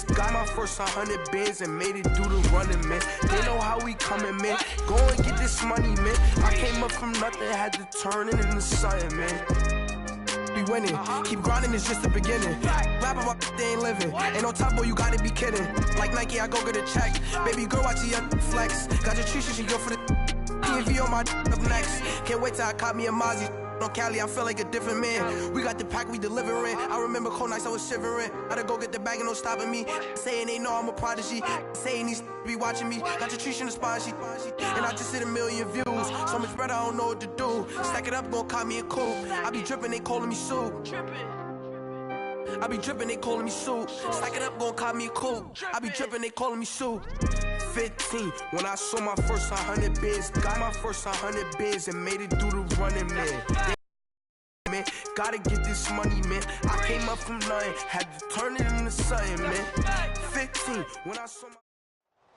bands. Got my first 100 bands and made it do the running, man. They know how we coming, man. Go and get this money, man. I came up from nothing, had to turn it into something, man. We winning, keep grinding, it's just the beginning. Rapping about they ain't living. Ain't no top boy, you gotta be kidding. Like Nike, I go get a check. Baby girl, watch the young flex. Got your Trisha, she go for the PNV on my up next. Can't wait till I caught me a Mozzie. On Cali, I feel like a different man. We got the pack, we delivering. I remember cold nights, I was shivering. Gotta go get the bag and no stopping me. Saying they know I'm a prodigy. Saying these be watching me. Got your Trisha in the spot, she and I just hit 1 million views. So much better, I don't know what to do. Stack it up, gon' call me a coupe. I be dripping, they calling me soup. I be dripping, they calling me soup. Stack it up, gon' call me a coupe. I be dripping, they calling me soup. 15, when I saw my first 100 bands. Got my first 100 bands and made it do the running, man. Man, gotta get this money, man. I came up from nothing, had to turn it into something, man. 15, when I saw my...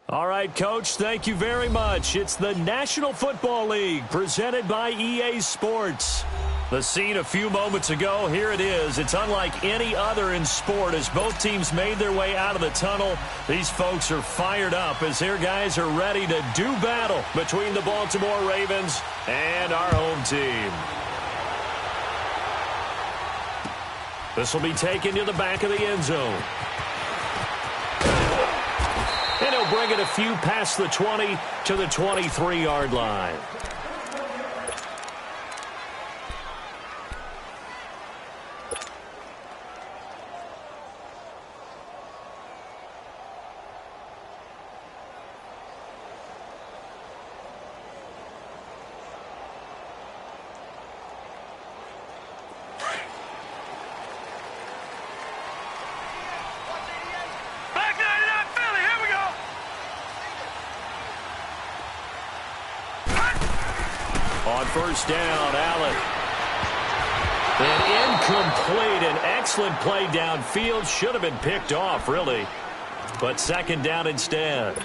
All right, Coach, thank you very much. It's the National Football League presented by EA Sports. The scene a few moments ago, here it is. It's unlike any other in sport as both teams made their way out of the tunnel. These folks are fired up as their guys are ready to do battle between the Baltimore Ravens and our home team. This will be taken to the back of the end zone. And he'll bring it a few past the 20 to the 23-yard line. On first down, Allen. An incomplete, an excellent play downfield. Should have been picked off, really. But second down instead.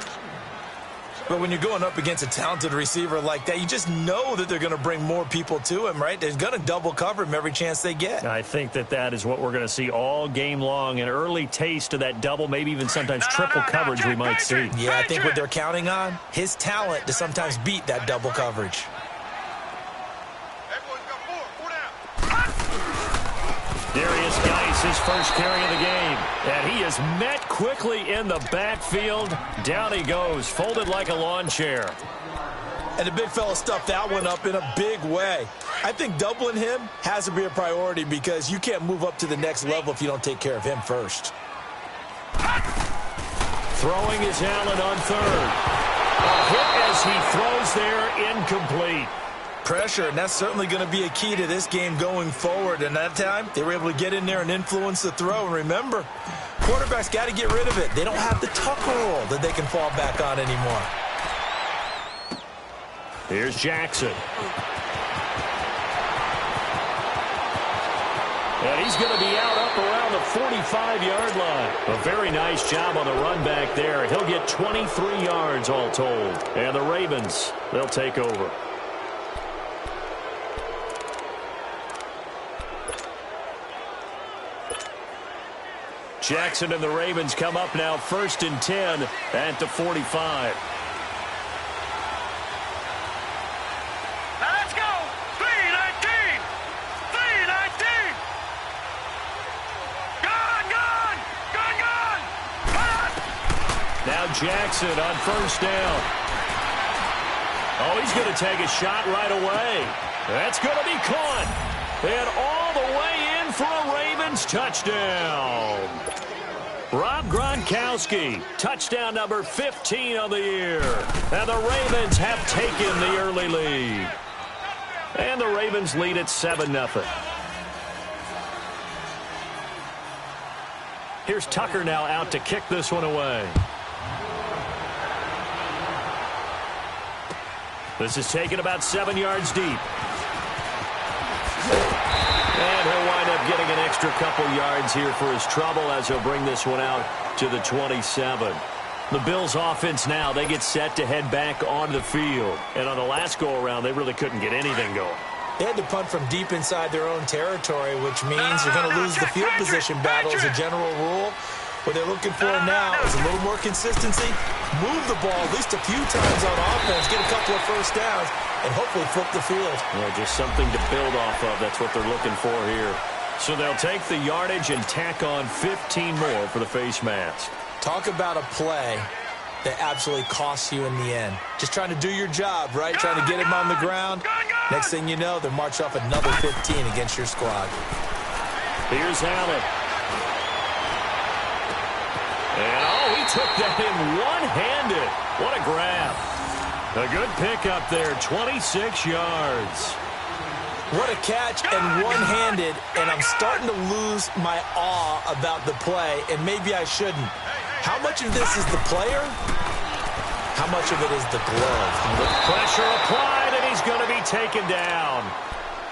But when you're going up against a talented receiver like that, you just know that they're going to bring more people to him, right? They're going to double cover him every chance they get. I think that is what we're going to see all game long. An early taste of that double, maybe even sometimes triple coverage we might see. Yeah, I think what they're counting on, his talent to sometimes beat that double coverage. Darius Geis, his first carry of the game. And he is met quickly in the backfield. Down he goes, folded like a lawn chair. And the big fella stuffed that one up in a big way. I think doubling him has to be a priority because you can't move up to the next level if you don't take care of him first. Throwing is Allen on third. A hit as he throws there, incomplete. Pressure, and that's certainly going to be a key to this game going forward. And that time, they were able to get in there and influence the throw. And remember, quarterbacks got to get rid of it. They don't have the tucker roll that they can fall back on anymore. Here's Jackson. And he's going to be out up around the 45-yard line. A very nice job on the run back there. He'll get 23 yards all told. And the Ravens, they'll take over. Jackson and the Ravens come up now 1st and 10 at the 45. Let's go! 3-19! 3-19! Gone! Now Jackson on first down. Oh, he's going to take a shot right away. That's going to be caught. And all the way in for a Ravens touchdown. Rob Gronkowski, touchdown number 15 on the year. And the Ravens have taken the early lead. And the Ravens lead at 7-0. Here's Tucker now out to kick this one away. This is taken about 7 yards deep. And he'll wind up getting an extra couple yards here for his trouble as he'll bring this one out to the 27. The Bills offense now, they get set to head back onto the field. And on the last go-around, they really couldn't get anything going. They had to punt from deep inside their own territory, which means you're going to lose the field position battle as a general rule. What they're looking for now is a little more consistency, move the ball at least a few times on offense, get a couple of first downs, and hopefully flip the field. Yeah, just something to build off of. That's what they're looking for here. So they'll take the yardage and tack on 15 more for the face mask. Talk about a play that absolutely costs you in the end. Just trying to do your job, right? Trying to get him on the ground. Next thing you know, they're march off another 15 against your squad. Here's Allen. And, oh, he took that in one-handed. What a grab. A good pickup there, 26 yards. What a catch and one-handed, and I'm starting to lose my awe about the play, and maybe I shouldn't. How much of this is the player? How much of it is the glove? With pressure applied, and he's going to be taken down.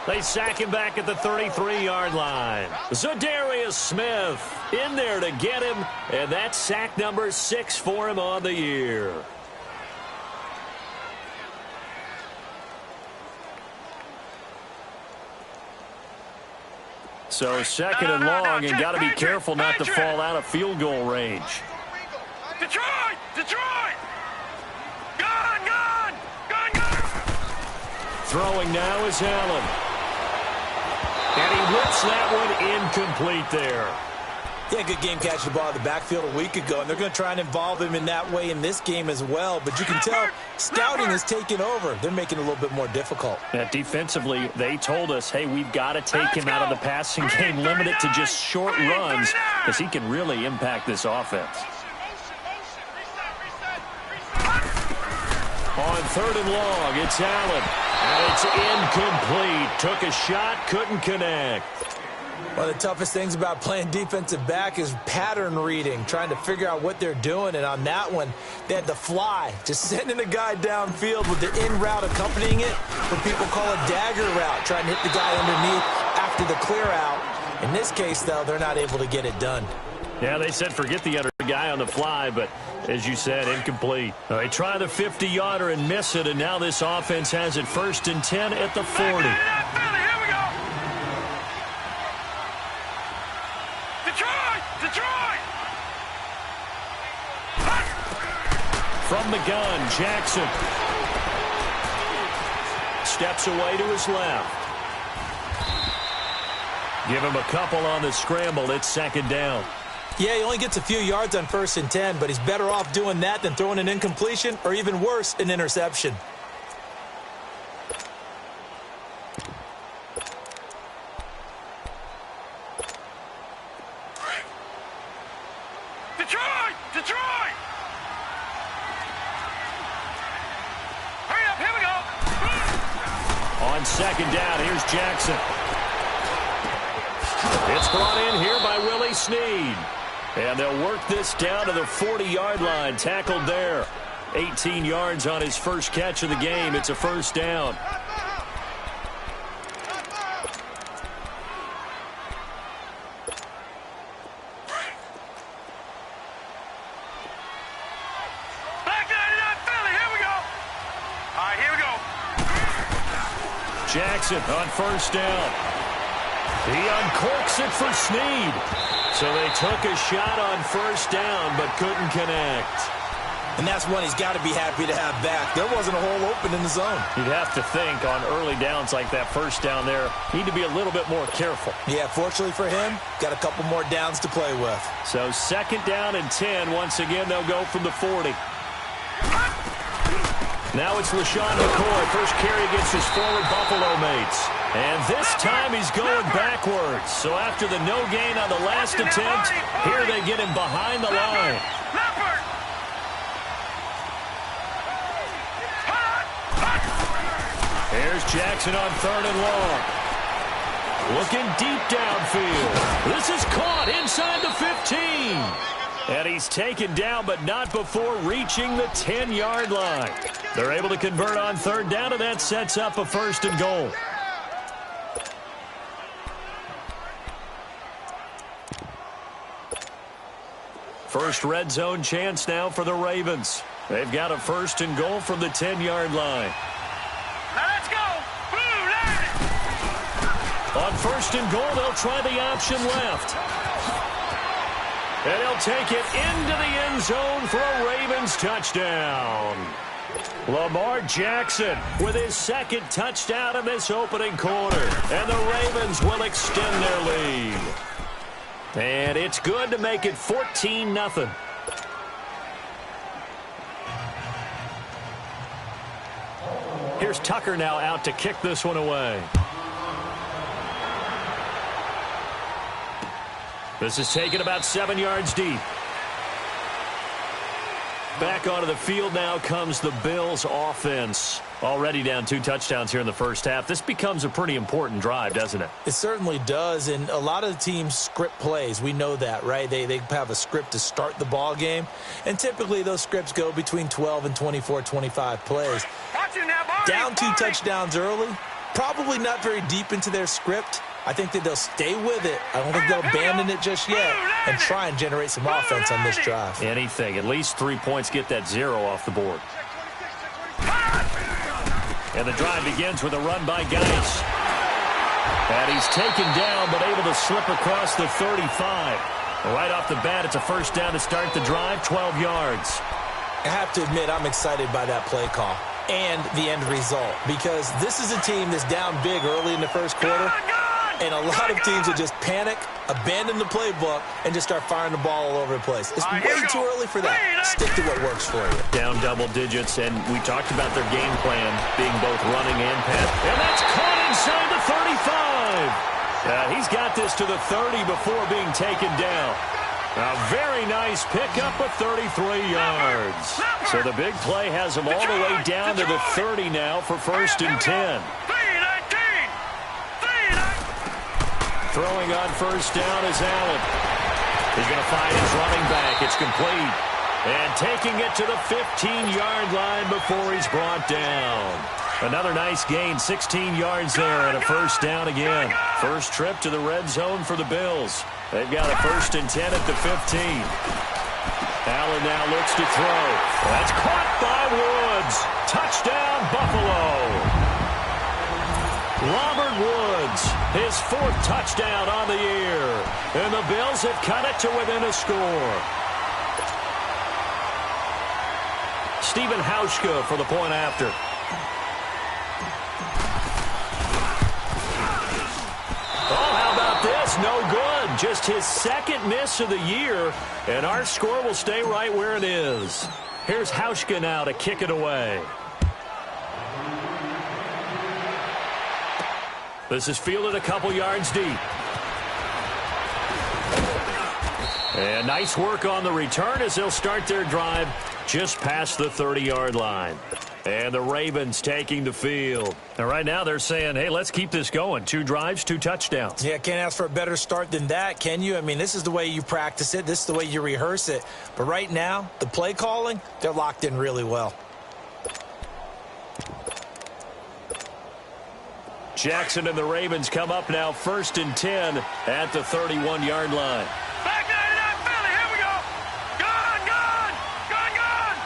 They sack him back at the 33-yard line. Zadarius Smith in there to get him, and that's sack number 6 for him on the year. So second and long, and got to be careful not to fall out of field goal range. Detroit! Detroit! Gone! Gone! Gone! Gone! Throwing now is Allen. And he whips that one incomplete there. Yeah, good game catching the ball in the backfield a week ago, and they're going to try and involve him in that way in this game as well. But you can tell scouting is taking over. They're making it a little bit more difficult. Defensively, they told us, hey, we've got to take him out of the passing game, limit it to just short runs, because he can really impact this offense. On third and long, it's Allen. And it's incomplete. Took a shot, couldn't connect. One of the toughest things about playing defensive back is pattern reading, trying to figure out what they're doing. And on that one, they had the fly, just sending the guy downfield with the in route accompanying it, what people call a dagger route, trying to hit the guy underneath after the clear out. In this case, though, they're not able to get it done. Yeah, they said forget the other guy on the fly, but as you said, incomplete. They try the 50-yarder and miss it, and now this offense has it 1st and 10 at the 40. Here we go! Detroit! Detroit! From the gun, Jackson steps away to his left. Give him a couple on the scramble. It's 2nd down. Yeah, he only gets a few yards on 1st and 10, but he's better off doing that than throwing an incompletion or even worse, an interception. Detroit! Detroit! Hurry up, here we go! On 2nd down, here's Jackson. It's brought in here by Willie Snead. And they'll work this down to the 40-yard line. Tackled there. 18 yards on his first catch of the game. It's a 1st down. Back 99 Philly, here we go! All right, here we go. Jackson on 1st down. He uncorks it for Snead. So they took a shot on 1st down, but couldn't connect. And that's one he's got to be happy to have back. There wasn't a hole open in the zone. You'd have to think on early downs like that 1st down there, need to be a little bit more careful. Yeah, fortunately for him, got a couple more downs to play with. So 2nd down and 10. Once again, they'll go from the 40. Now it's LaShawn McCoy. First carry against his forward Buffalo mates. And this time he's going backwards. So after the no gain on the last attempt, here they get him behind the line. Here's Jackson on 3rd and long. Looking deep downfield. This is caught inside the 15. And he's taken down, but not before reaching the 10-yard line. They're able to convert on 3rd down, and that sets up a 1st and goal. First red zone chance now for the Ravens. They've got a 1st and goal from the 10-yard line. Now let's go! Blue line! On 1st and goal, they'll try the option left. And he'll take it into the end zone for a Ravens touchdown. Lamar Jackson with his second touchdown in this opening quarter. And the Ravens will extend their lead. And it's good to make it 14-0. Here's Tucker now out to kick this one away. This is taken about 7 yards deep. Back onto the field now comes the Bills offense. Already down 2 touchdowns here in the first half. This becomes a pretty important drive, doesn't it? It certainly does, and a lot of the teams script plays. We know that, right? They have a script to start the ball game, and typically those scripts go between 12 and 24, 25 plays. Down 2 touchdowns early, probably not very deep into their script. I think that they'll stay with it. I don't think they'll abandon it just yet and try and generate some offense on this drive. Anything. At least 3 points, get that 0 off the board. And the drive begins with a run by Geis. And he's taken down but able to slip across the 35. Right off the bat, it's a first down to start the drive, 12 yards. I have to admit, I'm excited by that play call and the end result because this is a team that's down big early in the first quarter. And a lot of teams will just panic, abandon the playbook, and just start firing the ball all over the place. It's way too early for that. Stick to what works for you. Down double digits, and we talked about their game plan being both running and pass. And that's caught inside the 35. He's got this to the 30 before being taken down. A very nice pickup of 33 yards. So the big play has him all the way down to the 30 now for 1st and 10. Throwing on first down is Allen. He's going to find his running back. It's complete. And taking it to the 15-yard line before he's brought down. Another nice gain, 16 yards there and a first down again. First trip to the red zone for the Bills. They've got a 1st and 10 at the 15. Allen now looks to throw. That's caught by Woods. Touchdown, Buffalo. Robert Woods, his 4th touchdown on the year. And the Bills have cut it to within a score. Stephen Hauschka for the point after. Oh, how about this? No good. Just his 2nd miss of the year. And our score will stay right where it is. Here's Hauschka now to kick it away. This is fielded a couple yards deep. And nice work on the return as they'll start their drive just past the 30-yard line. And the Ravens taking the field. And right now they're saying, hey, let's keep this going. 2 drives, 2 touchdowns. Yeah, can't ask for a better start than that, can you? I mean, this is the way you practice it. This is the way you rehearse it. But right now, the play calling, they're locked in really well. Jackson and the Ravens come up now 1st and 10 at the 31-yard line. Back 99 Philly, here we go. Gun, gun, gun, gun.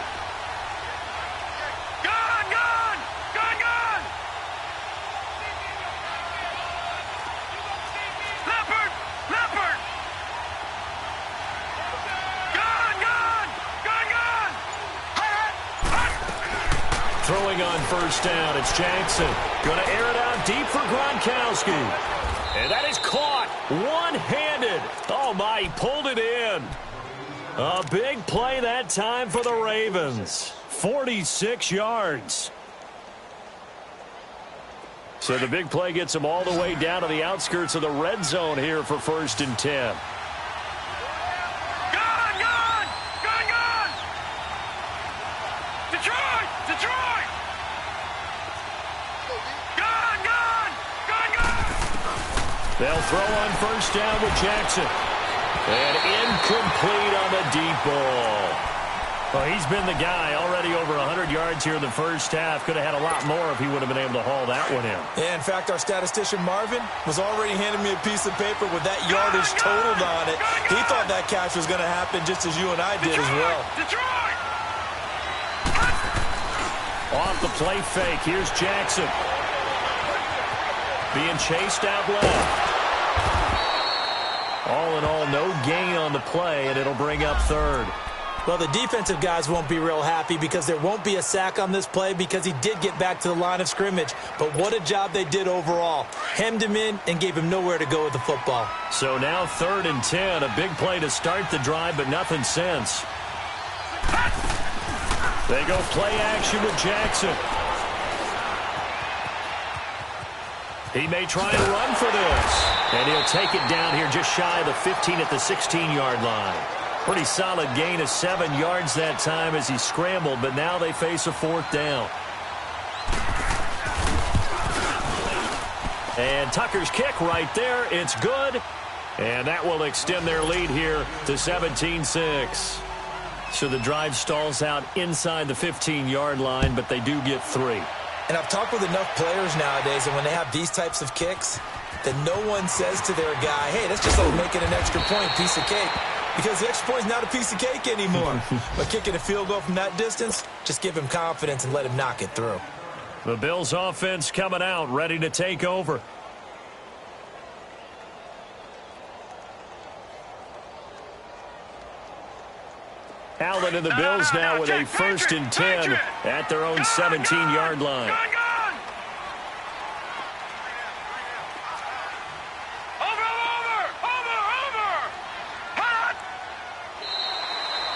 Gun, gun, gun, gun. Leopard, leopard. Gun, gun, gun, gun. Throwing on first down, it's Jackson. Going to air it out deep for Gronkowski. And that is caught one-handed. Oh, my, he pulled it in. A big play that time for the Ravens. 46 yards. So the big play gets them all the way down to the outskirts of the red zone here for 1st and 10. They'll throw on first down with Jackson. And incomplete on the deep ball. Well, he's been the guy already over 100 yards here in the first half. Could have had a lot more if he would have been able to haul that one in. Yeah, in fact, our statistician Marvin was already handing me a piece of paper with that yardage totaled on it. He thought that catch was going to happen just as you and I did as well. Off the play fake, here's Jackson. Being chased out left. All in all, no gain on the play, and it'll bring up third. Well, the defensive guys won't be real happy because there won't be a sack on this play because he did get back to the line of scrimmage. But what a job they did overall. Hemmed him in and gave him nowhere to go with the football. So now 3rd and 10, a big play to start the drive, but nothing since. They go play action with Jackson. He may try and run for this. And he'll take it down here just shy of the 15 at the 16-yard line. Pretty solid gain of 7 yards that time as he scrambled, but now they face a 4th down. And Tucker's kick right there. It's good. And that will extend their lead here to 17-6. So the drive stalls out inside the 15-yard line, but they do get 3. And I've talked with enough players nowadays, and when they have these types of kicks, that no one says to their guy, hey, that's just like making an extra point, piece of cake. Because the extra point is not a piece of cake anymore. But kicking a field goal from that distance, just give him confidence and let him knock it through. The Bills offense coming out, ready to take over. Allen and the Bills now with a 1st and 10 at their own 17-yard line.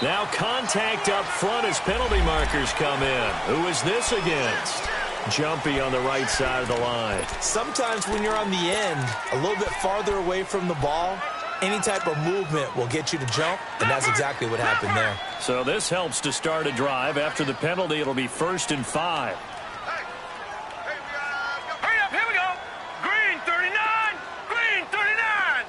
Now contact up front as penalty markers come in. Who is this against? Jumpy on the right side of the line. Sometimes when you're on the end, a little bit farther away from the ball, any type of movement will get you to jump, and that's exactly what happened there. So this helps to start a drive. After the penalty, it'll be 1st and 5. Hurry up, here we go. Green 39, green 39.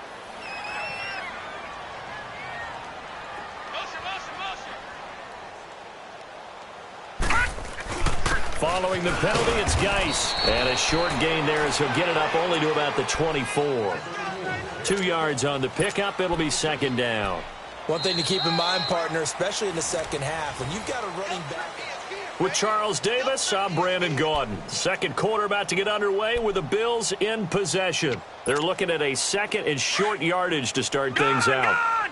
Following the penalty, it's Geis. And a short gain there as he'll get it up only to about the 24. 2 yards on the pickup. It'll be 2nd down. One thing to keep in mind, partner, especially in the second half, when you've got a running back. With Charles Davis, I'm Brandon Gaudin. Second quarter about to get underway with the Bills in possession. They're looking at a 2nd and short yardage to start things out. Gun!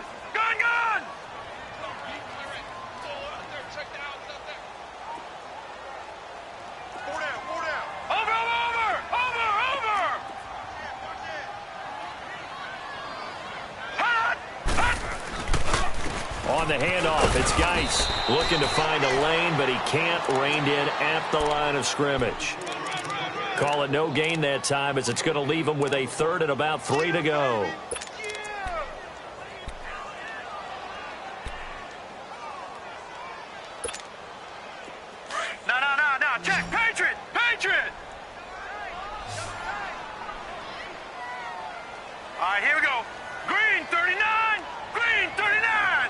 On the handoff, it's Geis looking to find a lane, but he can't. Reined in at the line of scrimmage. Call it no gain that time as it's going to leave him with a 3rd and about 3 to go. No. Check. Patriot. All right, here we go. Green 39, green 39.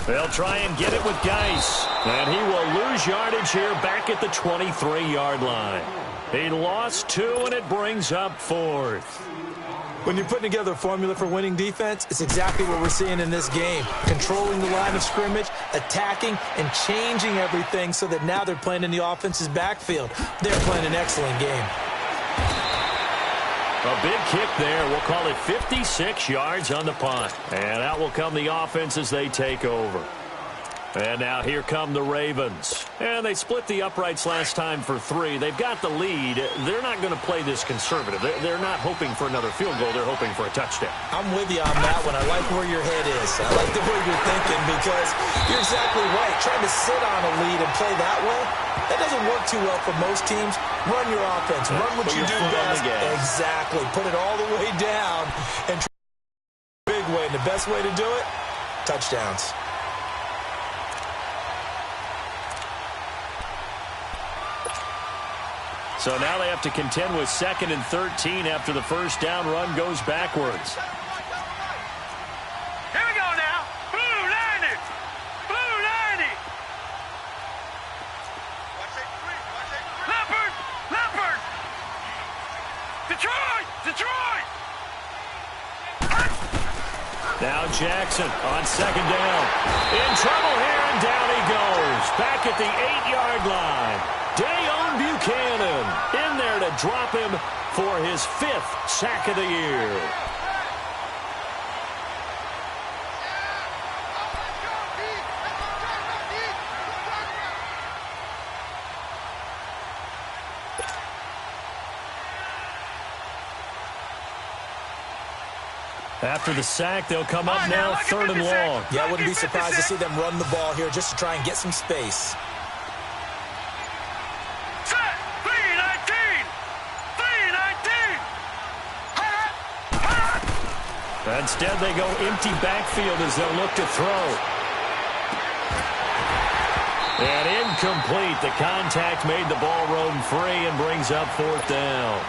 They'll try and get it with Geis. And he will lose yardage here back at the 23-yard line. He lost 2, and it brings up 4th. When you're putting together a formula for winning defense, it's exactly what we're seeing in this game. Controlling the line of scrimmage, attacking, and changing everything so that now they're playing in the offense's backfield. They're playing an excellent game. A big kick there. We'll call it 56 yards on the punt. And out will come the offense as they take over. And now here come the Ravens. And they split the uprights last time for 3. They've got the lead. They're not going to play this conservative. They're not hoping for another field goal. They're hoping for a touchdown. I'm with you on that one. I like where your head is. I like the way you're thinking because you're exactly right. Trying to sit on a lead and play that way, that doesn't work too well for most teams. Run your offense. Run what you do best. Exactly. Put it all the way down and try the big way. And the best way to do it, touchdowns. So now they have to contend with 2nd and 13 after the first down run goes backwards. Here we go now. Blue 90. Blue 90. Leopard. Detroit. Now Jackson on 2nd down. In trouble here, and down he goes. Back at the 8-yard line. Dayon Buchanan in there to They'll drop him for his 5th sack of the year. After the sack, they'll come up now 3rd and long. Yeah, I wouldn't be surprised to see them run the ball here just to try and get some space. Set. 3-19. 3-19. Instead, they go empty backfield as they'll look to throw. And incomplete. The contact made the ball roam free and brings up 4th down.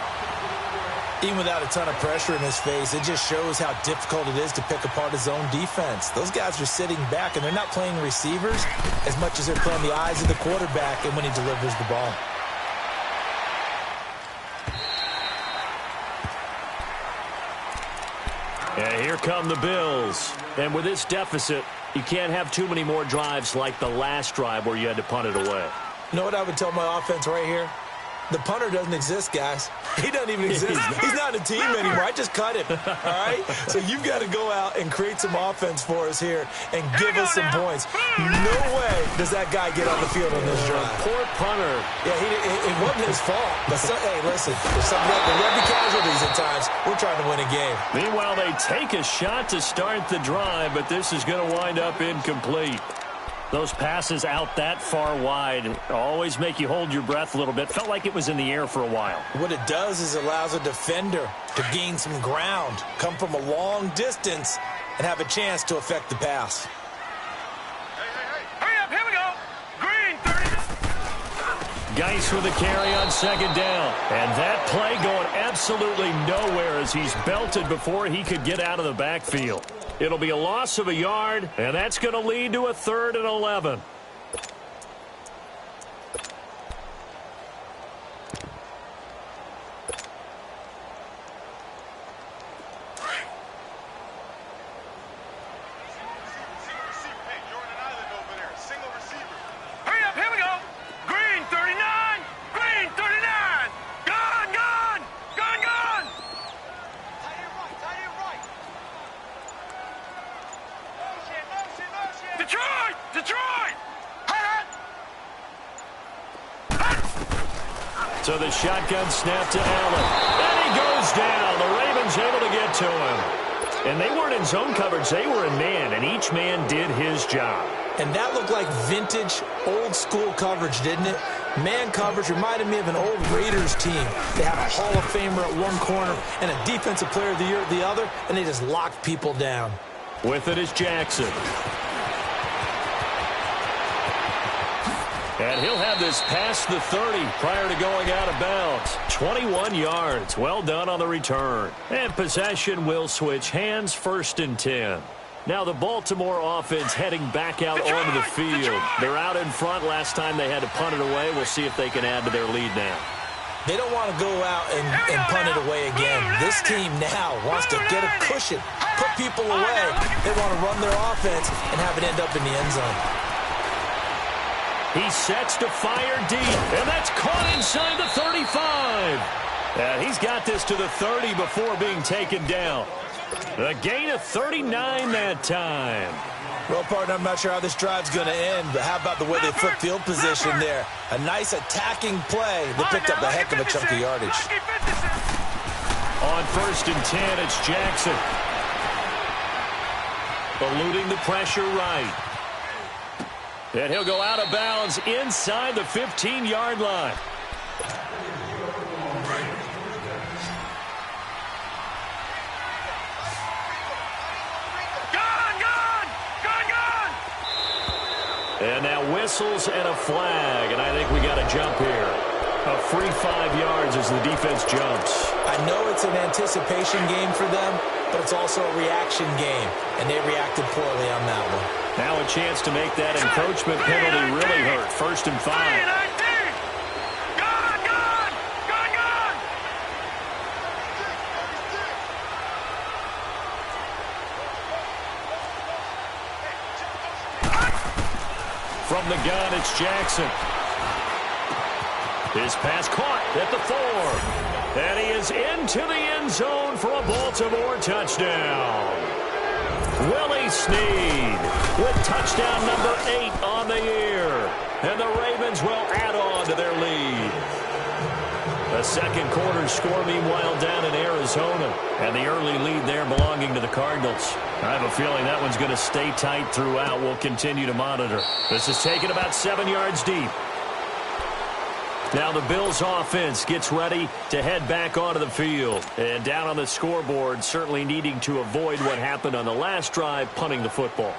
Even without a ton of pressure in his face, it just shows how difficult it is to pick apart his own defense. Those guys are sitting back, and they're not playing receivers as much as they're playing the eyes of the quarterback and when he delivers the ball. And here come the Bills. And with this deficit, you can't have too many more drives like the last drive where you had to punt it away. You know what I would tell my offense right here? The punter doesn't exist, guys. He doesn't even exist. He's not a team anymore. I just cut him, all right? So you've got to go out and create some offense for us here and give us some points. No way does that guy get on the field on this drive. Poor punter. Yeah, it wasn't his fault. But, hey, listen, there's something like the rugby casualties at times. We're trying to win a game. Meanwhile, they take a shot to start the drive, but this is going to wind up incomplete. Those passes out that far wide always make you hold your breath a little bit. Felt like it was in the air for a while. What it does is it allows a defender to gain some ground, come from a long distance, and have a chance to affect the pass. Hurry up, here we go. Green, 30. Geis with a carry on 2nd down. And that play going absolutely nowhere as he's belted before he could get out of the backfield. It'll be a loss of a yard, and that's going to lead to a 3rd and 11. Hurry up, here we go. Green, 39. Green, 39. Gone, gone. Gone, gone. Tight end right. Detroit! Detroit! So the shotgun snap to Allen. And he goes down. The Ravens able to get to him. And they weren't in zone coverage. They were in man, and each man did his job. And that looked like vintage, old-school coverage, didn't it? Man coverage reminded me of an old Raiders team. They have a Hall of Famer at one corner and a Defensive Player of the Year at the other, and they just locked people down. With it is Jackson. And he'll have this past the 30 prior to going out of bounds. 21 yards. Well done on the return. And possession will switch hands, 1st and 10. Now the Baltimore offense heading back out onto the field. They're out in front. Last time they had to punt it away. We'll see if they can add to their lead now. They don't want to go out and punt it away again. This team now wants to get a cushion, put people away. They want to run their offense and have it end up in the end zone. He sets to fire deep, and that's caught inside the 35. And he's got this to the 30 before being taken down. A gain of 39 that time. Well, partner, I'm not sure how this drive's going to end, but how about the way they flip field position there? A nice attacking play that picked up a heck of a chunk of yardage. On 1st and 10, it's Jackson. Eluding the pressure right. And he'll go out of bounds inside the 15-yard line. And now whistles and a flag, and I think we got a jump here. A free 5 yards as the defense jumps. I know it's an anticipation game for them, but it's also a reaction game, and they reacted poorly on that one. Now a chance to make that encroachment penalty really hurt. 1st and 5. From the gun, it's Jackson. His pass caught at the 4. And he is into the end zone for a Baltimore touchdown. Willie Snead with touchdown number 8 on the year. And the Ravens will add on to their lead. A second quarter score, meanwhile, down in Arizona. And the early lead there belonging to the Cardinals. I have a feeling that one's going to stay tight throughout. We'll continue to monitor. This is taken about 7 yards deep. Now the Bills offense gets ready to head back onto the field. And down on the scoreboard, certainly needing to avoid what happened on the last drive, punting the football.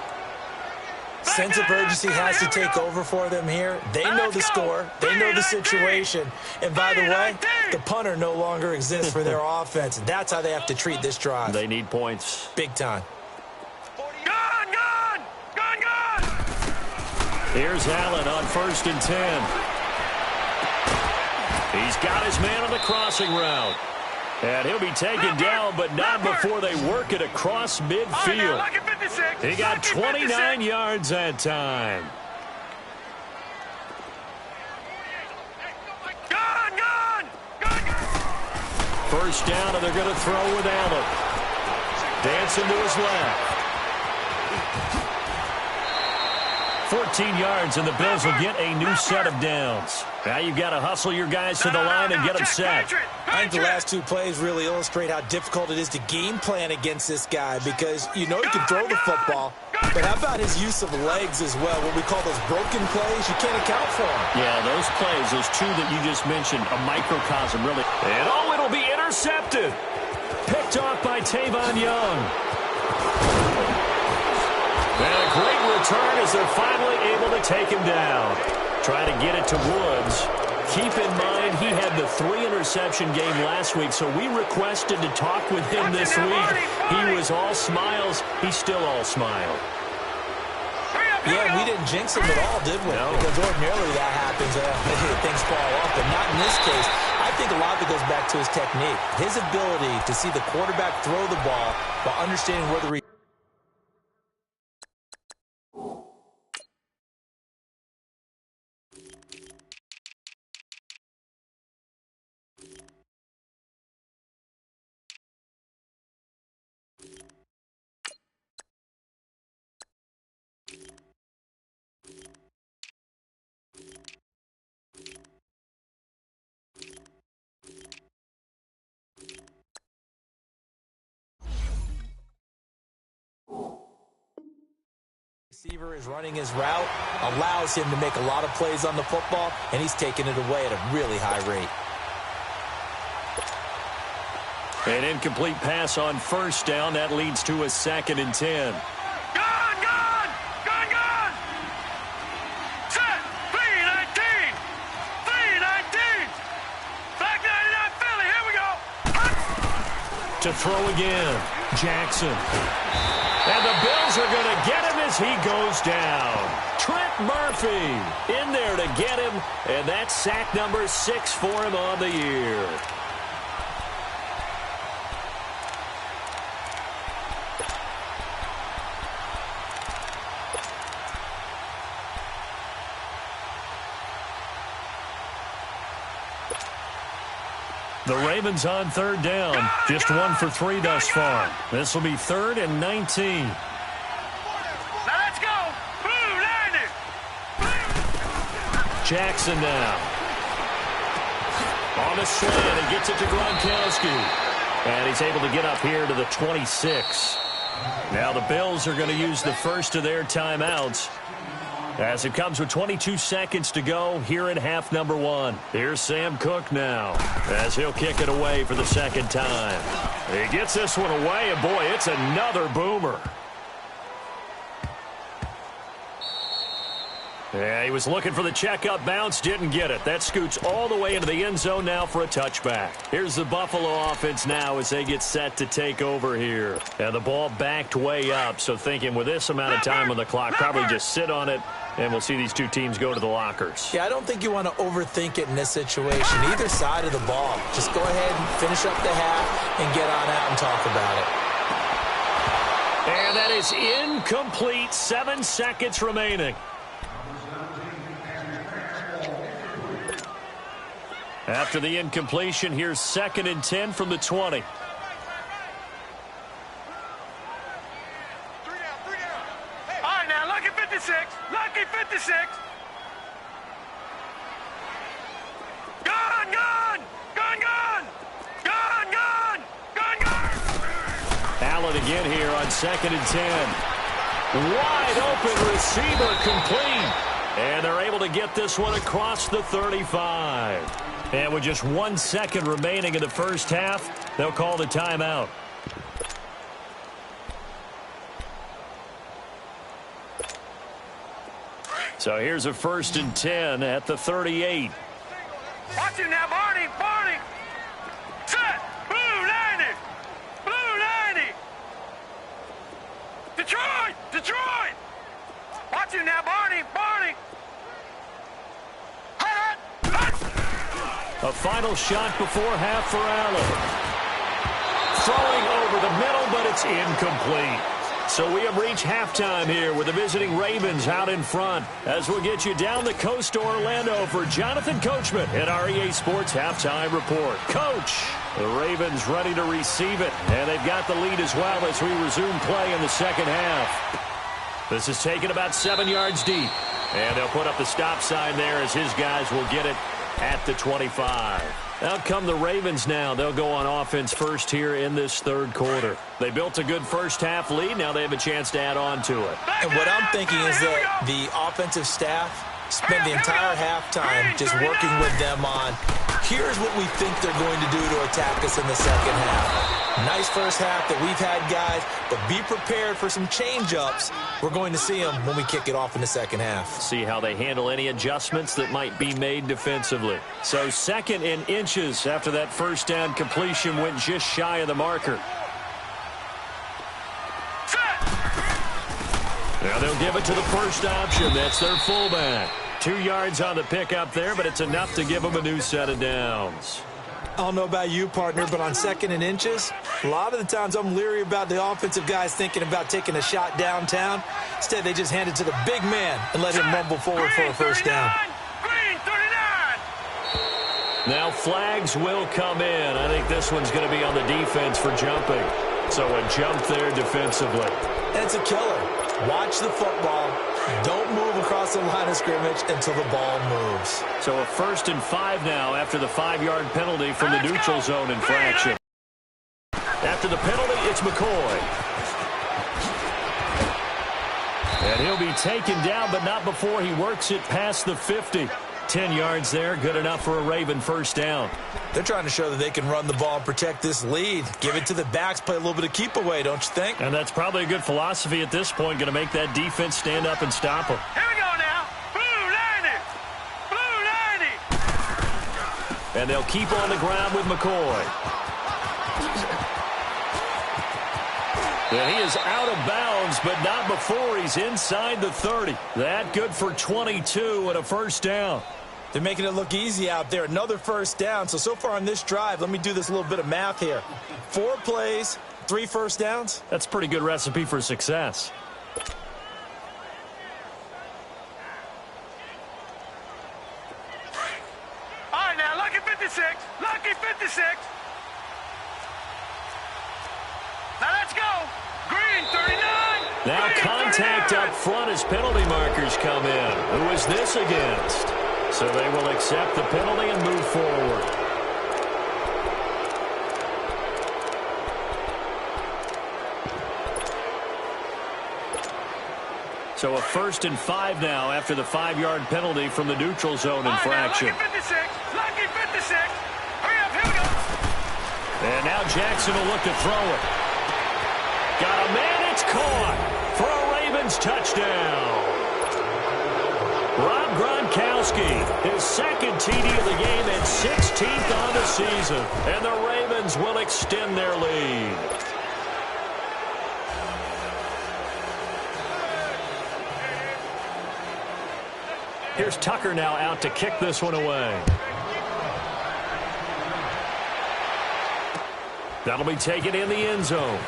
Sense of urgency has to take over for them here. They know the score. They know the situation. And by the way, the punter no longer exists for their offense. That's how they have to treat this drive. They need points. Big time. Gone! Here's Allen on 1st and 10. He's got his man on the crossing route. And he'll be taken down, but not before they work it across midfield. He got 29 yards that time. Gone! First down, and they're going to throw with Allen. Dancing to his left. 14 yards, and the Bills will get a new set of downs. Now you've got to hustle your guys to the line and get them set. I think the last 2 plays really illustrate how difficult it is to game plan against this guy because you know he can throw the football, but how about his use of legs as well? What we call those broken plays, you can't account for them. Yeah, those plays, those 2 that you just mentioned, a microcosm, really. And it'll be intercepted. Picked off by Tavon Young. And a great return as they're finally able to take him down. Trying to get it to Woods. Keep in mind he had the 3-interception game last week, so we requested to talk with him this week. He was all smiles. He's still all smile. Yeah, we didn't jinx him at all, did we? No. Because ordinarily that happens. Things fall off, but not in this case. I think a lot of it goes back to his technique. His ability to see the quarterback throw the ball while understanding where the receiver is running his route, allows him to make a lot of plays on the football, and he's taking it away at a really high rate. An incomplete pass on 1st down. That leads to a 2nd and 10. Gone! Set! 3-19! Back 99 Philly, here we go! To throw again, Jackson. And the Bills are going to get him as he goes down. Trent Murphy in there to get him, and that's sack number 6 for him on the year. The Ravens on 3rd down. Just 1 for 3 thus far. This will be 3rd and 19. Now let's go! Blue 90! Jackson now. On the slant, he gets it to Gronkowski. And he's able to get up here to the 26. Now the Bills are going to use the first of their timeouts, as it comes with 22 seconds to go here in half number 1. Here's Sam Cook now, as he'll kick it away for the 2nd time. He gets this one away, and boy, it's another boomer. Yeah, he was looking for the checkup bounce, didn't get it. That scoots all the way into the end zone now for a touchback. Here's the Buffalo offense now as they get set to take over here. And the ball backed way up, so thinking with this amount of time on the clock, probably just sit on it, and we'll see these 2 teams go to the lockers. Yeah, I don't think you want to overthink it in this situation. Either side of the ball. Just go ahead and finish up the half and get on out and talk about it. And that is incomplete. 7 seconds remaining. After the incompletion, here's 2nd and 10 from the 20. All right, now, lucky 56. Lucky 56. Gun, gun! Gun, gun! Gun, gun! Gun, gun! Allen again here on 2nd and 10. Wide open receiver complete. And they're able to get this one across the 35. And with just 1 second remaining in the first half, they'll call the timeout. So here's a 1st and 10 at the 38. Watch him now, Barney! Barney! Set! Blue 90! Blue 90! Detroit! Detroit! Watch him now, Barney! Barney! Hut! Hut! A final shot before half for Allen. Throwing over the middle, but it's incomplete. So we have reached halftime here with the visiting Ravens out in front. As we'll get you down the coast to Orlando for Jonathan Coachman at our EA Sports Halftime Report. Coach, the Ravens ready to receive it, and they've got the lead as well as we resume play in the second half. This is taken about 7 yards deep, and they'll put up the stop sign there as his guys will get it at the 25. Out come the Ravens now. They'll go on offense first here in this third quarter. They built a good first half lead. Now they have a chance to add on to it. And what I'm thinking is that the offensive staff spend the entire halftime just working with them on, here's what we think they're going to do to attack us in the second half. Nice first half that we've had, guys, but be prepared for some change-ups. We're going to see them when we kick it off in the second half. See how they handle any adjustments that might be made defensively. So 2nd and inches after that first down completion went just shy of the marker. Now they'll give it to the first option. That's their fullback. 2 yards on the pickup there, but it's enough to give them a new set of downs. I don't know about you, partner, but on 2nd and inches, a lot of the times I'm leery about the offensive guys thinking about taking a shot downtown. Instead, they just hand it to the big man and let him rumble forward for a first down. Green 39! Now flags will come in. I think this one's going to be on the defense for jumping. So a jump there defensively. It's a killer. Watch the football. Don't move across the line of scrimmage until the ball moves. So a 1st and 5 now after the 5-yard penalty from the neutral zone infraction. After the penalty, it's McCoy. And he'll be taken down, but not before he works it past the 50. 10 yards there, good enough for a Raven first down. They're trying to show that they can run the ball and protect this lead. Give it to the backs, play a little bit of keep away, don't you think? And that's probably a good philosophy at this point, going to make that defense stand up and stop them. Here we go now. Blue 90! Blue 90! And they'll keep on the ground with McCoy. And he is out of bounds, but not before he's inside the 30. That good for 22 and a first down. They're making it look easy out there. Another first down. So far on this drive, let me do this little bit of math here. 4 plays, 3 first downs. That's a pretty good recipe for success. All right, now, lucky 56. Lucky 56. Now, let's go. Green 39. Now Green contact 39. up front as penalty markers come in. Who is this against? So they will accept the penalty and move forward. So a 1st and 5 now after the 5-yard penalty from the neutral zone infraction. Lucky 56. Lucky 56. Hurry up, here we go. And now Jackson will look to throw it. Got a man, it's caught for a Ravens touchdown. Rob Gronkowski, his 2nd TD of the game and 16th on the season. And the Ravens will extend their lead. Here's Tucker now out to kick this one away. That'll be taken in the end zone.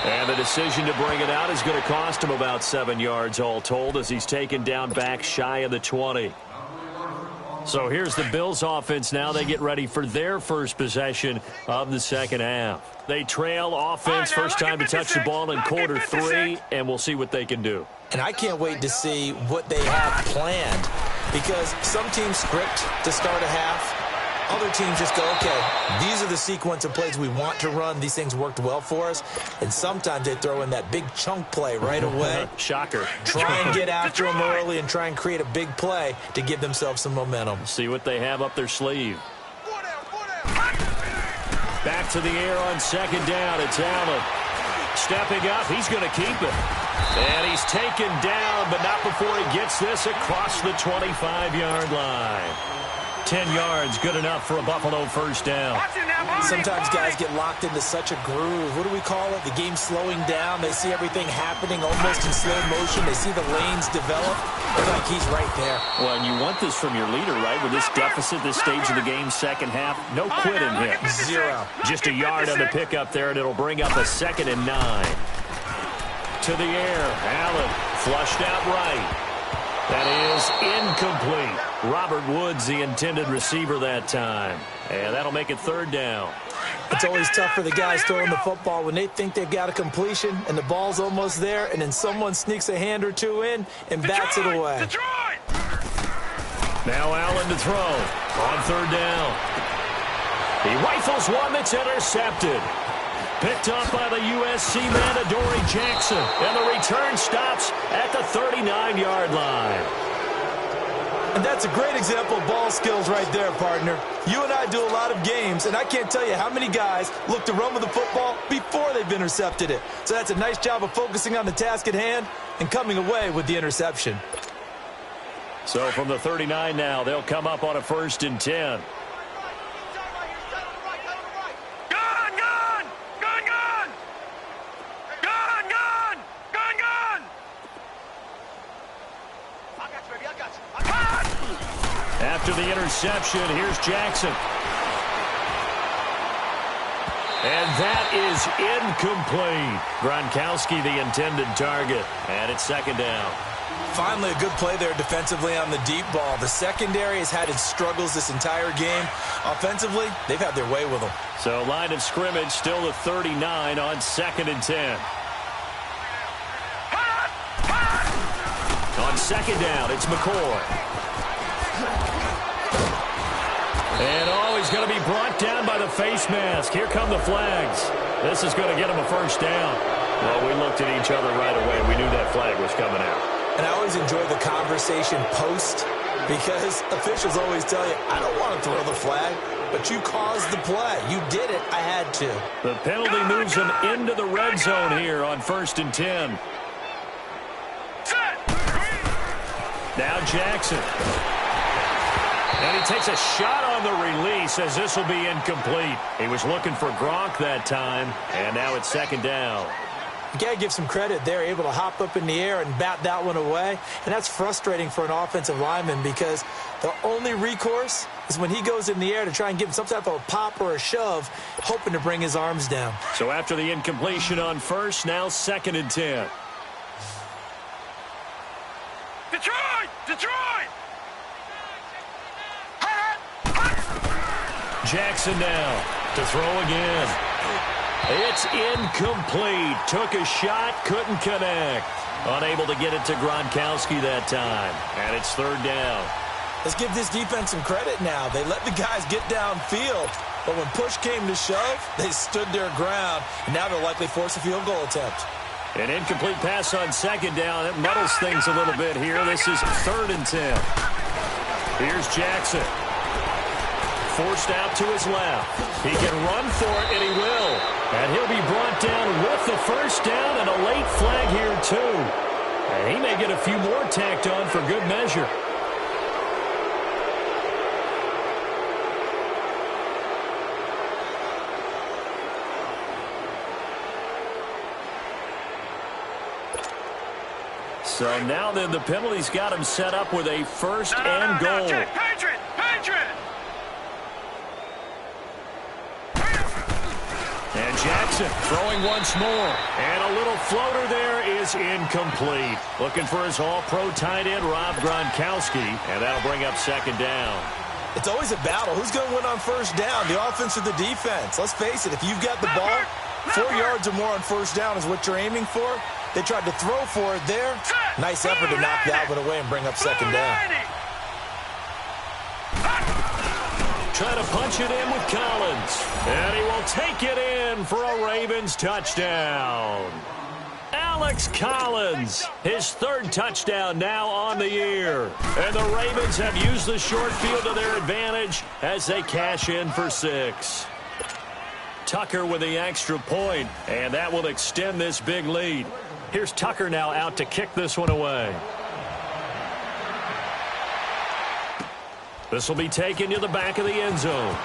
And the decision to bring it out is going to cost him about 7 yards all told as he's taken down back shy of the 20. So here's the Bills offense now. They get ready for their first possession of the second half. They trail offense first time to touch the ball in quarter 3, and we'll see what they can do. And I can't wait to see what they have planned, because some teams script to start a half. Other teams just go, okay, these are the sequence of plays we want to run. These things worked well for us. And sometimes they throw in that big chunk play right away. Shocker. Try and get after them early and try and create a big play to give themselves some momentum. See what they have up their sleeve. Back to the air on second down. It's Allen. Stepping up, he's going to keep it. And he's taken down, but not before he gets this across the 25-yard line. 10 yards, good enough for a Buffalo first down. Sometimes guys get locked into such a groove. What do we call it? The game slowing down. They see everything happening almost in slow motion. They see the lanes develop. It's like he's right there. Well, and you want this from your leader, right? With this deficit, this stage of the game, second half, no quit in here. 0. Just a yard on the pickup there, and it'll bring up a 2nd and 9. To the air, Allen flushed out right. That is incomplete. Robert Woods, the intended receiver that time. And that'll make it 3rd down. It's always tough for the guys throwing the football when they think they've got a completion and the ball's almost there, and then someone sneaks a hand or two in and bats it away. Now Allen to throw on 3rd down. He rifles one that's intercepted. Picked up by the USC man, Adoree Jackson. And the return stops at the 39-yard line. And that's a great example of ball skills right there, partner. You and I do a lot of games, and I can't tell you how many guys look to run with the football before they've intercepted it. So that's a nice job of focusing on the task at hand and coming away with the interception. So from the 39 now, they'll come up on a 1st and 10. After the interception, here's Jackson. And that is incomplete. Gronkowski, the intended target. And it's 2nd down. Finally, a good play there defensively on the deep ball. The secondary has had its struggles this entire game. Offensively, they've had their way with them. So line of scrimmage still the 39 on 2nd and 10. On 2nd down, it's McCoy. And he's going to be brought down by the face mask. Here come the flags. This is going to get him a 1st down. Well, we looked at each other right away. We knew that flag was coming out. And I always enjoy the conversation post, because officials always tell you, I don't want to throw the flag, but you caused the play. You did it. I had to. The penalty moves him into the red zone here on 1st and 10. Now Jackson. And he takes a shot on the release as this will be incomplete. He was looking for Gronk that time, and now it's 2nd down. You got to give some credit. They're able to hop up in the air and bat that one away. And that's frustrating for an offensive lineman, because the only recourse is when he goes in the air to try and give him some type of a pop or a shove, hoping to bring his arms down. So after the incompletion on 1st, now 2nd and 10. Detroit! Detroit! Jackson now to throw again. It's incomplete. Took a shot, couldn't connect. Unable to get it to Gronkowski that time. And it's 3rd down. Let's give this defense some credit now. They let the guys get downfield, but when push came to shove, they stood their ground, and now they'll likely force a field goal attempt. An incomplete pass on 2nd down. It muddles things a little bit here. This is 3rd and 10. Here's Jackson. Forced out to his left. He can run for it, and he will. And he'll be brought down with the 1st down, and a late flag here, too. And he may get a few more tacked on for good measure. So now then, the penalty's got him set up with a 1st and goal. Patriot! And Jackson throwing once more. And a little floater there is incomplete. Looking for his all-pro tight end, Rob Gronkowski. And that'll bring up second down. It's always a battle. Who's going to win on first down, the offense or the defense? Let's face it, if you've got the ball, 4 yards or more on first down is what you're aiming for. They tried to throw for it there. Nice effort to knock that one away and bring up second down. Trying to punch it in with Collins. And he will take it in for a Ravens touchdown. Alex Collins, his third touchdown now on the year. And the Ravens have used the short field to their advantage as they cash in for 6. Tucker with the extra point, and that will extend this big lead. Here's Tucker now out to kick this one away. This will be taken to the back of the end zone.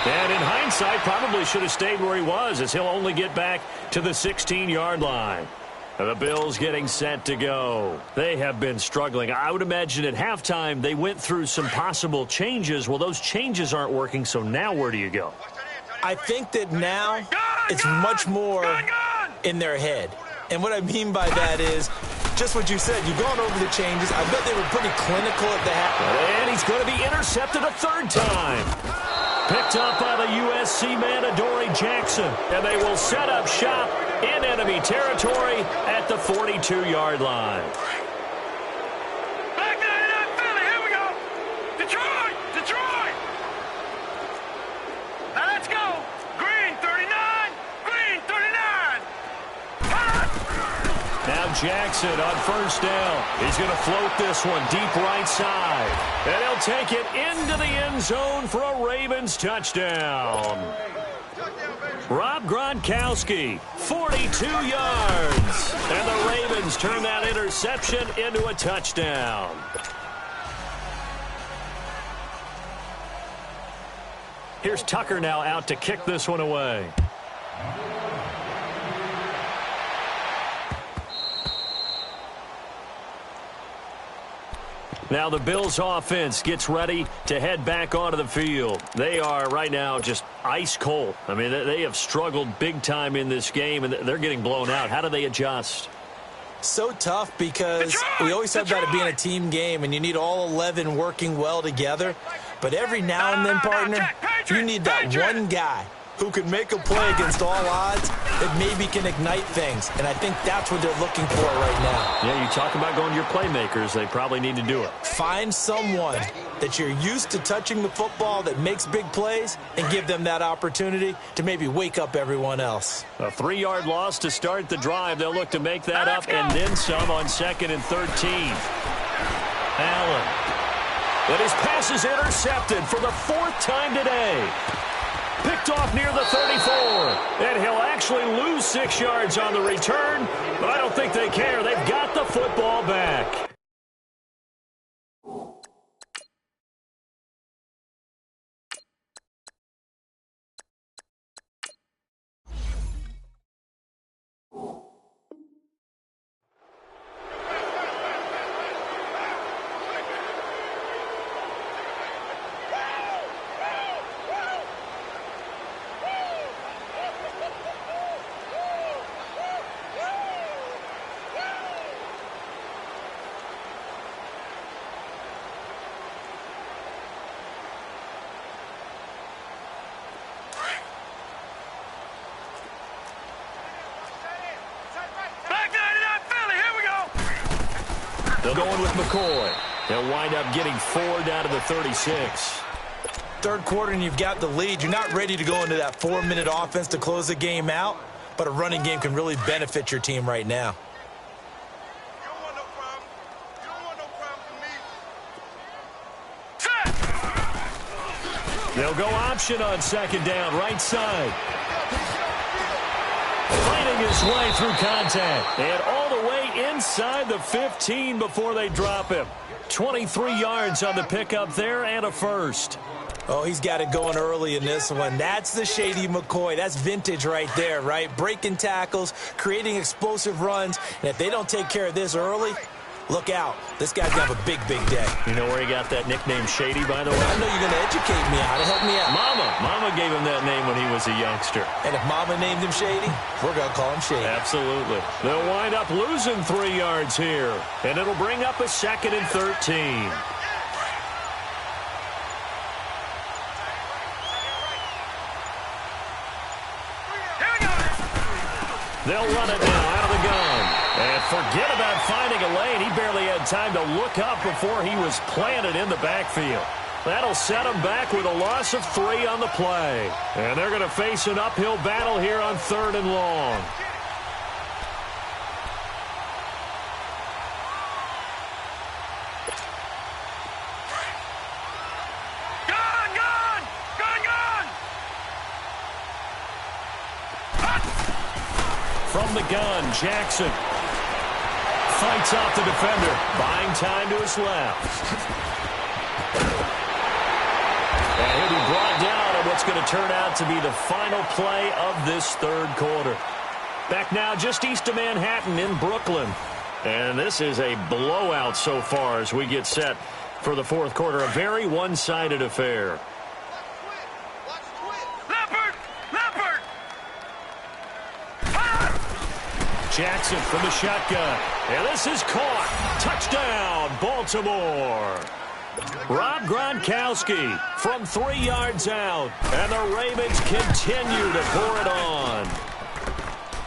And in hindsight, probably should have stayed where he was, as he'll only get back to the 16-yard line. And the Bills getting set to go. They have been struggling. I would imagine at halftime they went through some possible changes. Well, those changes aren't working, so now where do you go? I think that now it's much more in their head. And what I mean by that is just what you said. You've gone over the changes. I bet they were pretty clinical at the half. And he's going to be intercepted a third time. Picked up by the USC man, Adoree Jackson. And they will set up shop in enemy territory at the 42-yard line. Back 99 Philly, here we go. Detroit, Detroit. Now let's go. Green 39, green 39. Now Jackson on first down. He's going to float this one deep right side. And he'll take it into the end zone for a Ravens touchdown. Rob Gronkowski, 42 yards. And the Ravens turn that interception into a touchdown. Here's Tucker now out to kick this one away. Now the Bills offense gets ready to head back onto the field. They are right now just ice cold. I mean, they have struggled big time in this game, and they're getting blown out. How do they adjust? So tough because we always talk about it being a team game, and you need all 11 working well together. But every now and then, partner, you need that one guy who can make a play against all odds that maybe can ignite things. And I think that's what they're looking for right now. Yeah, you talk about going to your playmakers. They probably need to do it. Find someone that you're used to touching the football that makes big plays and give them that opportunity to maybe wake up everyone else. A 3-yard loss to start the drive. They'll look to make that up and then some on 2nd and 13. Allen. But his pass is intercepted for the 4th time today. Picked off near the 34. And he'll actually lose 6 yards on the return, but I don't think they care. They've got the football back. They're going with McCoy. They'll wind up getting 4 down to the 36. Third quarter and you've got the lead. You're not ready to go into that 4-minute offense to close the game out, but a running game can really benefit your team right now. You don't want no problem. You don't want no problem from me. They'll go option on 2nd down, right side. Fighting his way through contact. And all the way inside the 15 before they drop him. 23 yards on the pickup there and a first. Oh, he's got it going early in this one. That's the Shady McCoy. That's vintage right there, right? Breaking tackles, creating explosive runs. And if they don't take care of this early, Look out. This guy's going to have a big, big day. You know where he got that nickname Shady, by the way? I know you're going to educate me how to help me out. Mama gave him that name when he was a youngster. And if Mama named him Shady, we're going to call him Shady. Absolutely. They'll wind up losing 3 yards here, and it'll bring up a 2nd and 13. They'll run it now out of the gun. And forget about finding a lane. He barely had time to look up before he was planted in the backfield. That'll set him back with a loss of 3 on the play. And they're going to face an uphill battle here on 3rd and long. From the gun, Jackson fights off the defender, buying time to his left. And he'll be brought down on what's going to turn out to be the final play of this 3rd quarter. Back now just east of Manhattan in Brooklyn. And this is a blowout so far as we get set for the 4th quarter. A very one-sided affair. Jackson from the shotgun. And this is caught. Touchdown, Baltimore. Rob Gronkowski from 3 yards out. And the Ravens continue to pour it on.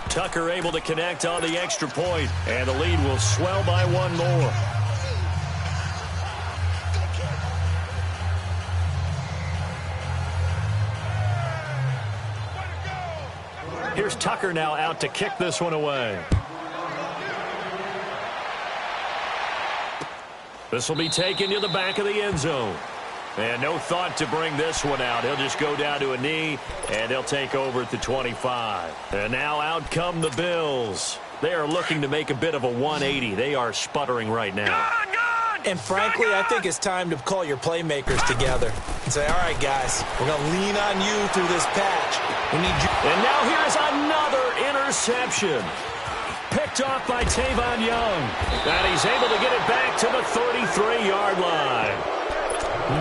Tucker able to connect on the extra point. And the lead will swell by 1 more. Here's Tucker now out to kick this one away. This will be taken to the back of the end zone. And no thought to bring this one out. He'll just go down to a knee, and they'll take over at the 25. And now out come the Bills. They are looking to make a bit of a 180. They are sputtering right now. And frankly, I think it's time to call your playmakers together and say, all right, guys, we're going to lean on you through this patch. We need you. And now here's another interception. Picked off by Tavon Young. And he's able to get it back to the 33-yard line.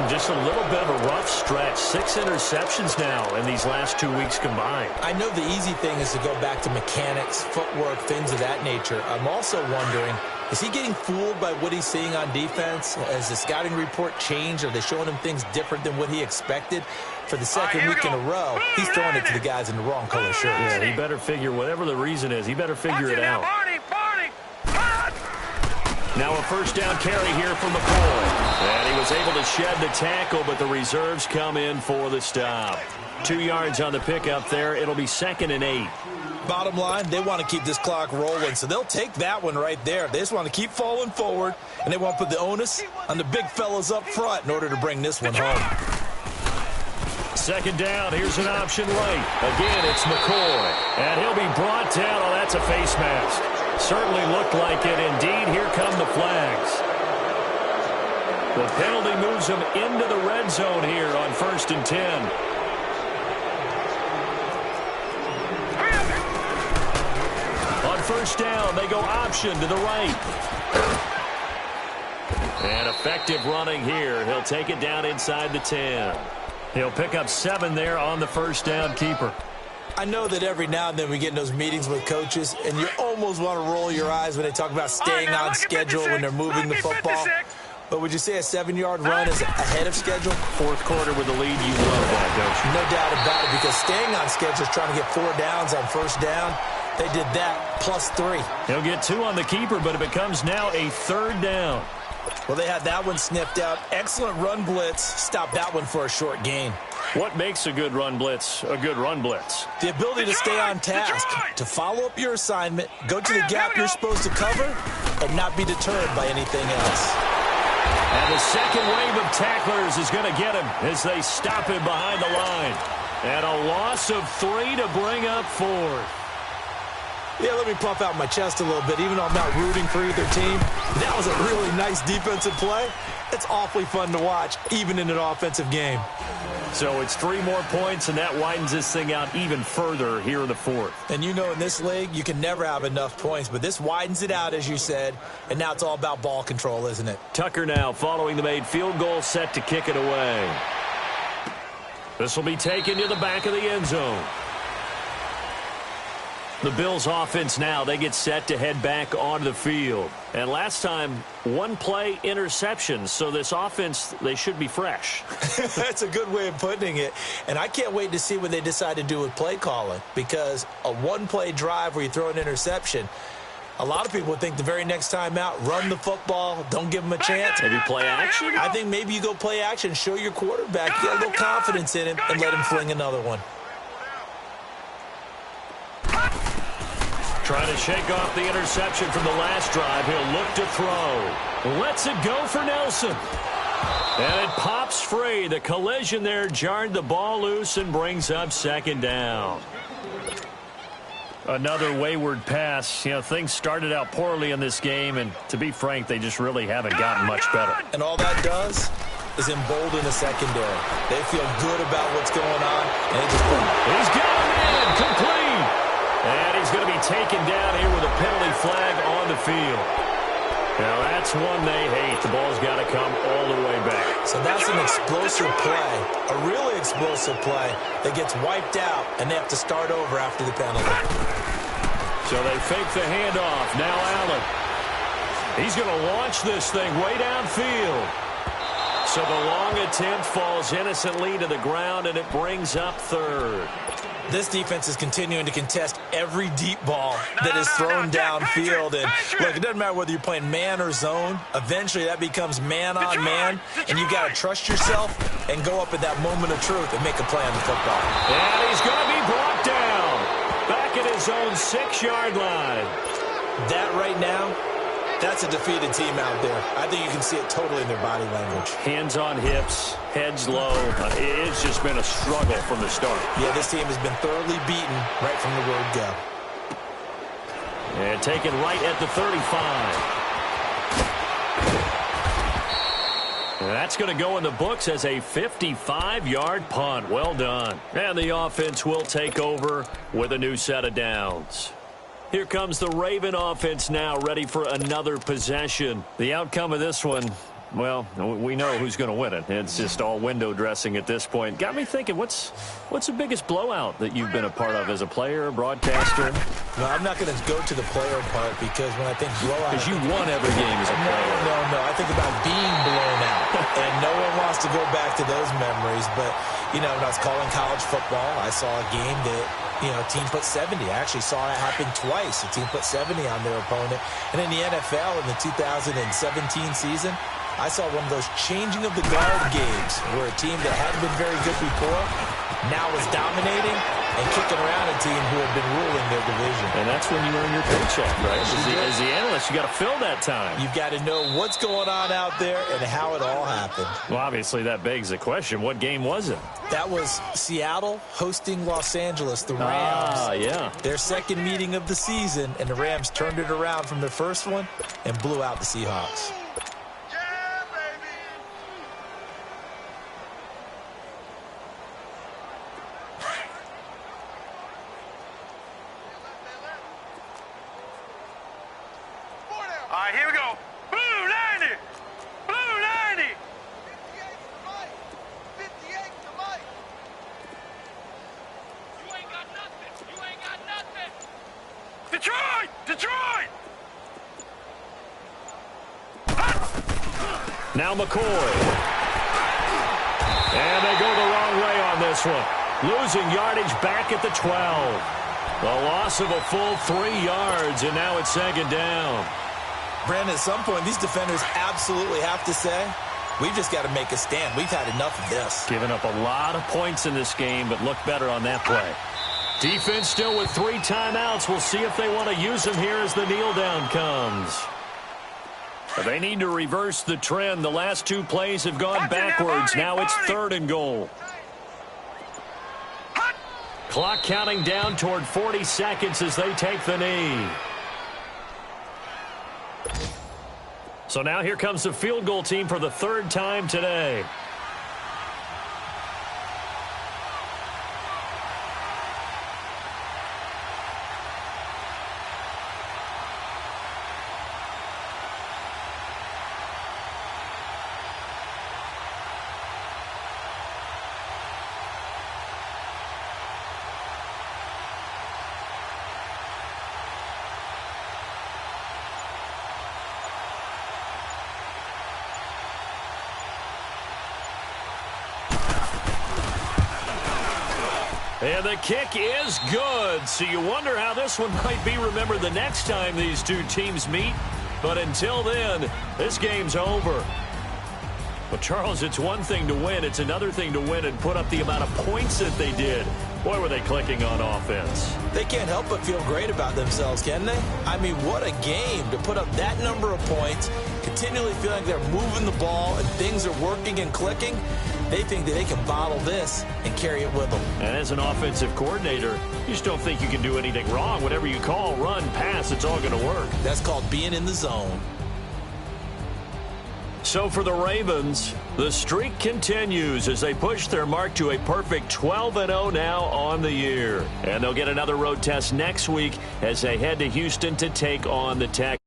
Just a little bit of a rough stretch. 6 interceptions now in these last 2 weeks combined. I know the easy thing is to go back to mechanics, footwork, things of that nature. I'm also wondering, is he getting fooled by what he's seeing on defense? Has the scouting report changed? Are they showing him things different than what he expected? For the 2nd week in a row, he's throwing it to the guys in the wrong color shirts. Yeah, he better figure, whatever the reason is, he better figure it out. Now a 1st down carry here from the 4. And he was able to shed the tackle, but the reserves come in for the stop. 2 yards on the pickup there. It'll be 2nd and 8. Bottom line, they want to keep this clock rolling, so they'll take that one right there. They just want to keep falling forward, and they want to put the onus on the big fellas up front in order to bring this one home. 2nd down, here's an option right. Again, it's McCoy. And he'll be brought down. Oh, that's a face mask. Certainly looked like it. Indeed, here come the flags. The penalty moves him into the red zone here on 1st and 10. On 1st down, they go option to the right. And effective running here. He'll take it down inside the 10. He'll pick up 7 there on the 1st down keeper. I know that every now and then we get in those meetings with coaches, and you almost want to roll your eyes when they talk about staying on schedule when they're moving the football. But would you say a 7-yard run is ahead of schedule? 4th quarter with the lead, you love that, don't you? No doubt about it, because staying on schedule is trying to get 4 downs on 1st down. They did that plus 3. He'll get 2 on the keeper, but it becomes now a 3rd down. Well, they had that one sniffed out. Excellent run blitz. Stop that one for a short gain. What makes a good run blitz a good run blitz? The ability to stay on task, to follow up your assignment, go to the gap you're supposed to cover, and not be deterred by anything else. And the second wave of tacklers is going to get him as they stop him behind the line. And a loss of 3 to bring up 4. Yeah, let me puff out my chest a little bit. Even though I'm not rooting for either team, that was a really nice defensive play. It's awfully fun to watch, even in an offensive game. So it's 3 more points, and that widens this thing out even further here in the fourth. And you know in this league, you can never have enough points, but this widens it out, as you said, and now it's all about ball control, isn't it? Tucker now following the made field goal, set to kick it away. This will be taken to the back of the end zone. The Bills offense now, they get set to head back onto the field. And last time, 1 play interception, so this offense, they should be fresh. That's a good way of putting it. And I can't wait to see what they decide to do with play calling, because a 1-play drive where you throw an interception, a lot of people would think the very next time out, run the football, don't give them a chance. Maybe play action? I think maybe you go play action, show your quarterback, get a little confidence in him, and let him fling another one. Trying to shake off the interception from the last drive. He'll look to throw. Lets it go for Nelson. And it pops free. The collision there jarred the ball loose and brings up 2nd down. Another wayward pass. You know, things started out poorly in this game, and to be frank, they just really haven't gotten much better. And all that does is embolden the secondary. They feel good about what's going on, and they just boom. He's got him in. Complete. And he's going to be taken down here with a penalty flag on the field. Now, that's one they hate. The ball's got to come all the way back. So that's an explosive play, a really explosive play that gets wiped out, and they have to start over after the penalty. So they fake the handoff. Now Allen. He's going to launch this thing way downfield. So the long attempt falls innocently to the ground, and it brings up 3rd. This defense is continuing to contest every deep ball that is thrown downfield. And look, it doesn't matter whether you're playing man or zone. Eventually, that becomes man on man, and you got to trust yourself and go up at that moment of truth and make a play on the football. And he's going to be brought down back at his own 6-yard line. That right now, that's a defeated team out there. I think you can see it totally in their body language. Hands on hips, heads low. It's just been a struggle from the start. Yeah, this team has been thoroughly beaten right from the word go. And taken right at the 35. And that's going to go in the books as a 55-yard punt. Well done. And the offense will take over with a new set of downs. Here comes the Raven offense now, ready for another possession. The outcome of this one, well, we know who's going to win it. It's just all window dressing at this point. Got me thinking, what's the biggest blowout that you've been a part of as a player, broadcaster? No, I'm not going to go to the player part, because when I think blowout... Because you won every game as a player. No. I think about being blown out. And no one wants to go back to those memories. But, you know, when I was calling college football, I saw a game that, you know, a team put 70. I actually saw it happen twice. A team put 70 on their opponent. And in the NFL, in the 2017 season, I saw one of those changing of the guard games where a team that hadn't been very good before now was dominating and kicking around a team who had been ruling their division. And that's when you earn your paycheck, right? As the analyst, you got to fill that time. You've got to know what's going on out there and how it all happened. Well, obviously, that begs the question, what game was it? That was Seattle hosting Los Angeles, the Rams. Yeah. Their second meeting of the season, and the Rams turned it around from their first one and blew out the Seahawks. All right, here we go. Blue 90. Blue 90. 58 to Mike. You ain't got nothing. You ain't got nothing. Detroit! Detroit! Now McCoy. And they go the wrong way on this one. Losing yardage back at the 12. The loss of a full 3 yards, and now it's 2nd down. Brandon, at some point, these defenders absolutely have to say, we've just got to make a stand. We've had enough of this. Giving up a lot of points in this game, but look better on that play. Defense still with 3 timeouts. We'll see if they want to use them here as the kneel down comes. They need to reverse the trend. The last 2 plays have gone backwards. Now it's 3rd and goal. Clock counting down toward 40 seconds as they take the knee. So now here comes the field goal team for the third time today. And the kick is good. So you wonder how this one might be remembered the next time these two teams meet. But until then, this game's over. Well, Charles, it's one thing to win. It's another thing to win and put up the amount of points that they did. Boy, were they clicking on offense. They can't help but feel great about themselves, can they? I mean, what a game to put up that number of points, continually feeling like they're moving the ball and things are working and clicking. They think that they can bottle this and carry it with them. And as an offensive coordinator, you just don't think you can do anything wrong. Whatever you call, run, pass, it's all going to work. That's called being in the zone. So for the Ravens, the streak continues as they push their mark to a perfect 12-0 now on the year. And they'll get another road test next week as they head to Houston to take on the Texans.